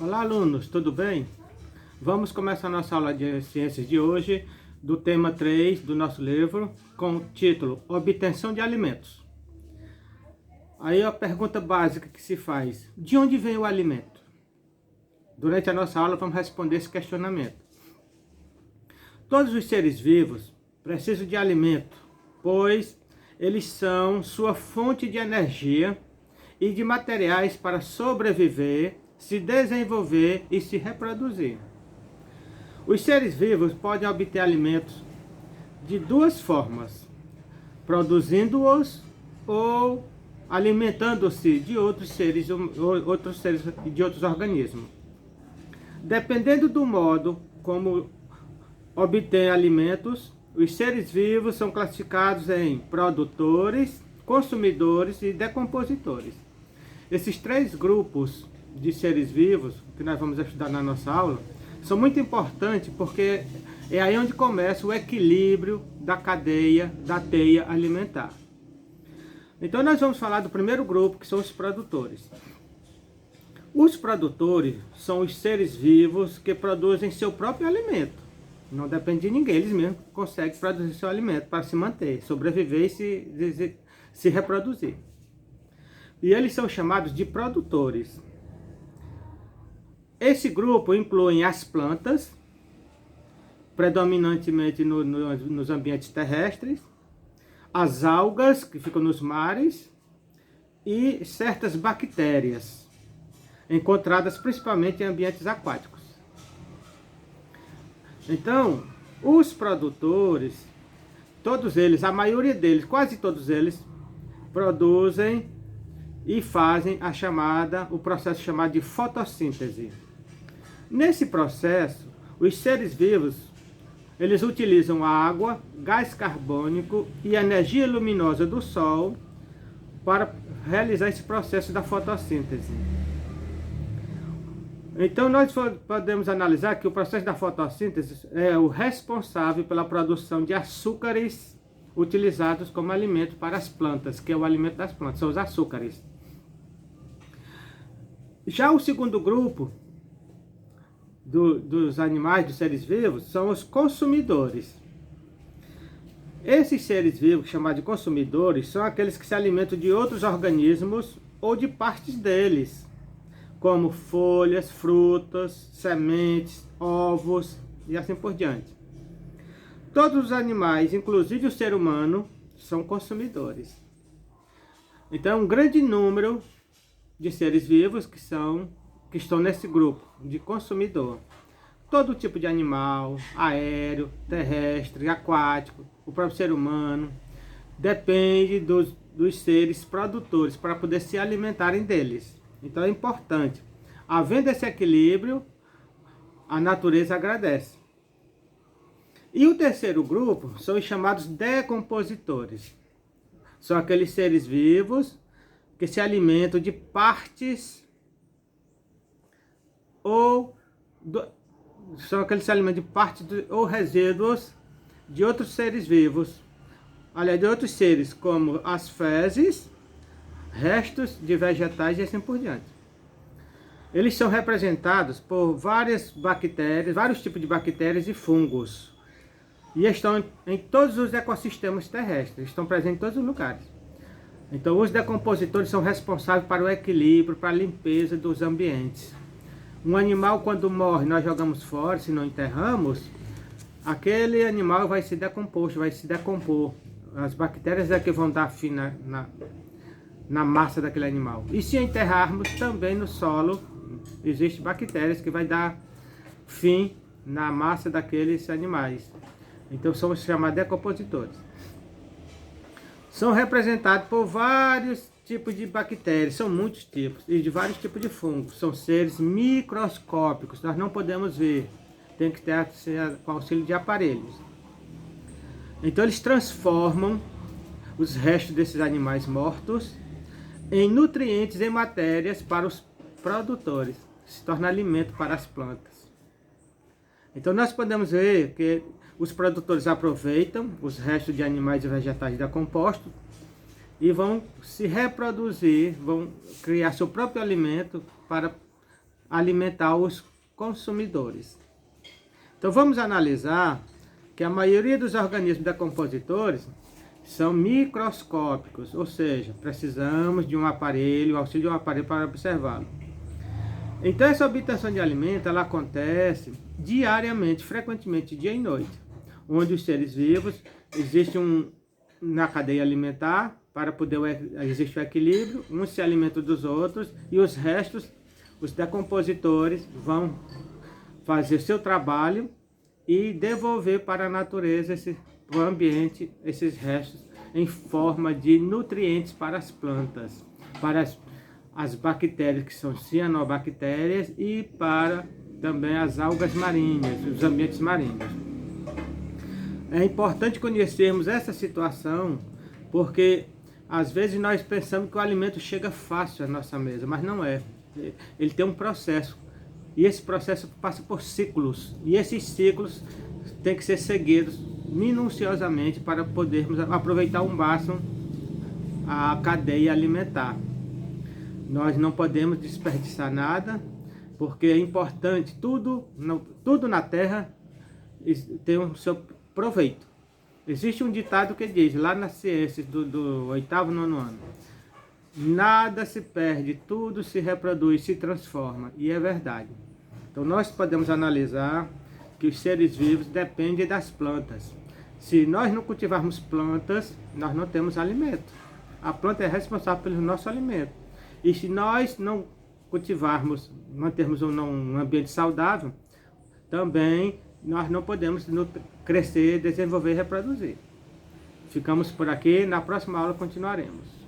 Olá, alunos, tudo bem? Vamos começar nossa aula de ciências de hoje, do tema 3 do nosso livro, com o título Obtenção de Alimentos. Aí a pergunta básica que se faz: de onde vem o alimento? Durante a nossa aula vamos responder esse questionamento. Todos os seres vivos precisam de alimento, pois eles são sua fonte de energia e de materiais para sobreviver, se desenvolver e se reproduzir. Os seres vivos podem obter alimentos de duas formas: produzindo-os ou alimentando-se de outros seres de outros organismos. Dependendo do modo como obtêm alimentos, os seres vivos são classificados em produtores, consumidores e decompositores. Esses três grupos de seres vivos, que nós vamos estudar na nossa aula, são muito importantes porque é aí onde começa o equilíbrio da cadeia, da teia alimentar. Então nós vamos falar do primeiro grupo, que são os produtores. Os produtores são os seres vivos que produzem seu próprio alimento. Não depende de ninguém, eles mesmos conseguem produzir seu alimento para se manter, sobreviver e se reproduzir. E eles são chamados de produtores. Esse grupo inclui as plantas, predominantemente nos ambientes terrestres, as algas, que ficam nos mares, e certas bactérias, encontradas principalmente em ambientes aquáticos. Então, os produtores, todos eles, a maioria deles, quase todos eles, produzem e fazem o processo chamado de fotossíntese. Nesse processo, os seres vivos, eles utilizam água, gás carbônico e energia luminosa do Sol para realizar esse processo da fotossíntese. Então nós podemos analisar que o processo da fotossíntese é o responsável pela produção de açúcares utilizados como alimento para as plantas, que é o alimento das plantas, são os açúcares. Já o segundo grupo dos animais, dos seres vivos, são os consumidores. Esses seres vivos, chamados de consumidores, são aqueles que se alimentam de outros organismos ou de partes deles, como folhas, frutas, sementes, ovos e assim por diante. Todos os animais, inclusive o ser humano, são consumidores. Então, um grande número de seres vivos que estão nesse grupo de consumidor. Todo tipo de animal, aéreo, terrestre, aquático, o próprio ser humano, depende dos seres produtores para poder se alimentarem deles. Então é importante. Havendo esse equilíbrio, a natureza agradece. E o terceiro grupo são os chamados decompositores. São aqueles seres vivos que se alimentam de partes ou resíduos de outros seres vivos. Aliás, de outros seres, como as fezes, restos de vegetais e assim por diante. Eles são representados por várias bactérias, vários tipos de bactérias e fungos. E estão em todos os ecossistemas terrestres, estão presentes em todos os lugares. Então, os decompositores são responsáveis para o equilíbrio, para a limpeza dos ambientes. Um animal, quando morre, nós jogamos fora, se não enterramos, aquele animal vai se decompor. As bactérias é que vão dar fim na massa daquele animal. E se enterrarmos, também no solo existem bactérias que vai dar fim na massa daqueles animais. Então são chamados decompositores. São representados por vários tipos de bactérias, são muitos tipos, e de vários tipos de fungos. São seres microscópicos, nós não podemos ver, tem que ter com auxílio de aparelhos. Então eles transformam os restos desses animais mortos em nutrientes e matérias para os produtores, se torna alimento para as plantas. Então nós podemos ver que os produtores aproveitam os restos de animais e vegetais decompostos e vão se reproduzir, vão criar seu próprio alimento para alimentar os consumidores. Então vamos analisar que a maioria dos organismos decompositores são microscópicos, ou seja, precisamos de um aparelho, o auxílio de um aparelho para observá-lo. Então essa obtenção de alimento, ela acontece diariamente, frequentemente, dia e noite, onde os seres vivos existem na cadeia alimentar, para poder existir o equilíbrio, uns se alimentam dos outros e os restos, os decompositores, vão fazer seu trabalho e devolver para a natureza, para o ambiente, esses restos em forma de nutrientes para as plantas, para as bactérias que são cianobactérias e para também as algas marinhas, os ambientes marinhos. É importante conhecermos essa situação, porque às vezes nós pensamos que o alimento chega fácil à nossa mesa, mas não é. Ele tem um processo, e esse processo passa por ciclos, e esses ciclos têm que ser seguidos minuciosamente para podermos aproveitar ao máximo a cadeia alimentar. Nós não podemos desperdiçar nada, porque é importante, tudo na Terra tem o seu proveito. Existe um ditado que diz, lá nas ciências do 8º, 9º ano, nada se perde, tudo se reproduz, se transforma, e é verdade. Então nós podemos analisar que os seres vivos dependem das plantas. Se nós não cultivarmos plantas, nós não temos alimento. A planta é responsável pelo nosso alimento. E se nós não cultivarmos, mantermos um ambiente saudável, também nós não podemos crescer, desenvolver e reproduzir. Ficamos por aqui, na próxima aula continuaremos.